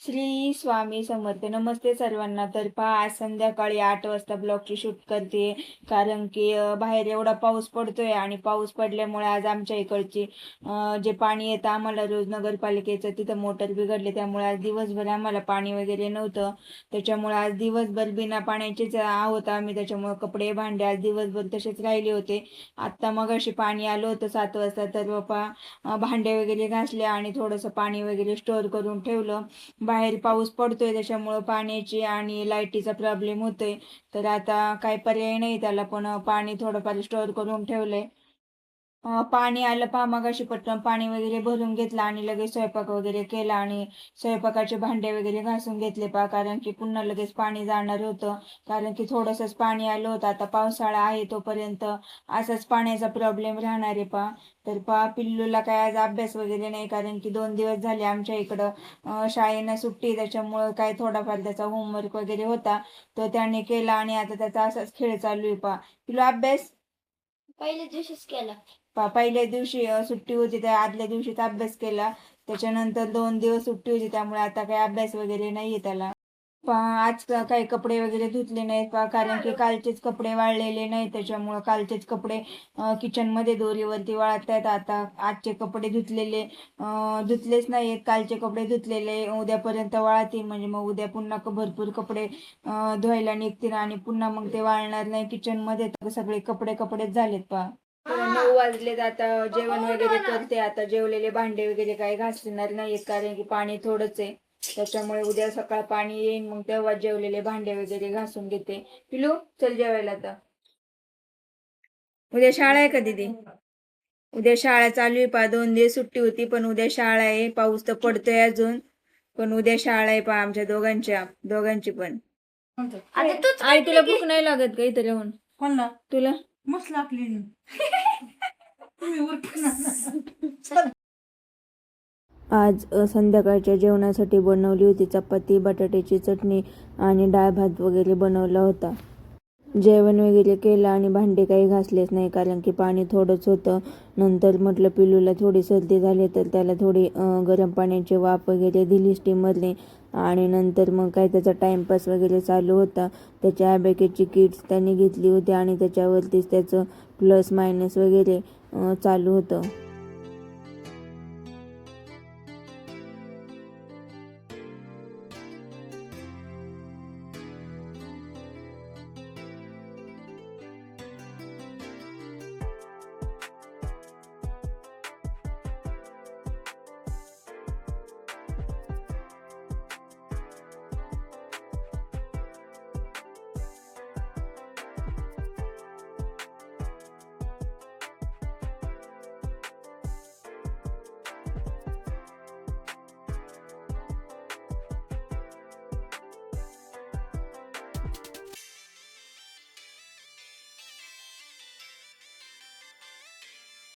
श्री स्वामी समर्थ. नमस्ते सर्वांना. तर पहा, आज संध्याकाळी 8 वाजता ब्लॉगची शूट करते, कारण की बाहेर एवढा पाऊस पडतोय आणि पाऊस पडल्यामुळे आज आमच्या इकडची जे पाणी येतं आम्हाला रोज नगरपालिकेचं, तिथं मोटर बिघडले, त्यामुळे आज दिवसभर आम्हाला पाणी वगैरे नव्हतं. त्याच्यामुळे आज दिवसभर बिना पाण्याचेच आहोत आम्ही. त्याच्यामुळे कपडे भांडे आज दिवसभर तसेच राहिले होते. आत्ता मगाशी पाणी आलं होतं 7 वाजता, तर बापा भांडे वगैरे घासले आणि थोडंसं पाणी वगैरे स्टोअर करून ठेवलं. बाहेर पाऊस पडतोय, त्याच्यामुळं पाण्याची आणि लाईटीचा प्रॉब्लेम होतोय. तर आता काय पर्याय नाही त्याला, पण पाणी थोडंफार स्टोअर करून ठेवलंय. पाणी आलं पहा मगाशी, पटकन पाणी वगैरे भरून घेतलं आणि लगेच स्वयंपाक वगैरे केला आणि स्वयंपाकाचे भांडे वगैरे घासून घेतले पहा, कारण की पुन्हा लगेच पाणी जाणार होतं. कारण की थोडंसंच पाणी आलं होतं. आता पावसाळा आहे तोपर्यंत असाच पाण्याचा प्रॉब्लेम राहणार आहे पहा. तर पहा, पिल्लूला काय आज अभ्यास वगैरे नाही, कारण की 2 दिवस झाले आमच्या इकडं शाळेनं सुट्टी. त्याच्यामुळं काय थोडाफार त्याचा होमवर्क वगैरे होता, तो त्याने केला आणि आता त्याचा असाच खेळ चालू आहे पहा. पिल्लू, अभ्यास पहिल्या दिवशीच केला. पहिल्या दिवशी सुट्टी होती, त्या आदल्या दिवशीच अभ्यास केला. त्याच्यानंतर 2 दिवस सुट्टी होती, त्यामुळे आता काही अभ्यास वगैरे नाहीये त्याला. आज काही कपडे वगैरे धुतले नाहीत पहा, कारण की कालचेच कपडे वाळलेले नाहीत. त्याच्यामुळं कालचेच कपडे किचनमध्ये दोरीवरती वाळत आहेत. आता आजचे कपडे धुतलेले धुतलेच नाहीत. कालचे कपडे धुतलेले उद्यापर्यंत वाळतील, म्हणजे मग उद्या पुन्हा भरपूर कपडे धुवायला निघतील आणि पुन्हा मग ते वाळणार नाही किचनमध्ये. तर सगळे कपडे कपडेच झालेत पहा. 9 वाजलेत, आता जेवण वगैरे करते. आता जेवलेले भांडे वगैरे काही घासणार नाहीत, कारण की पाणी थोडंच आहे. त्याच्यामुळे उद्या सकाळ पाणी येईन, मग तेव्हा जेवलेले भांडे वगैरे घासून घेते. पिलू, चल जेवायला आता. उद्या शाळा आहे का दीदी? उद्या शाळा चालू आहे पहा. 2 दिवस सुट्टी होती, पण उद्या शाळा आहे. पाऊस तर पडतोय अजून, पण उद्या शाळा आहे पहा आमच्या दोघांची पण. आता तूच आई, तुला भूक नाही लागत का इथे राहून? कोणला तुला मस्त लागली तुम्ही आज संध्याकाळच्या जेवणासाठी बनवली होती चपाती, बटाट्याची चटणी आणि डाळ भात वगैरे बनवला होता. जेवण वगैरे केलं आणि भांडे काही घासलेच नाही, कारण की पाणी थोडंच होतं. नंतर म्हटलं पिलूला थोडी सर्दी झाली, तर त्याला थोडी गरम पाण्याची वाफ वगैरे दिली स्टीमरने. आणि नंतर मग काय त्याचा टाईमपास वगैरे चालू होता. त्याच्या अबॅकसची किट्स त्यांनी घेतली होती आणि त्याच्यावरतीच त्याचं प्लस मायनस वगैरे चालू होतं.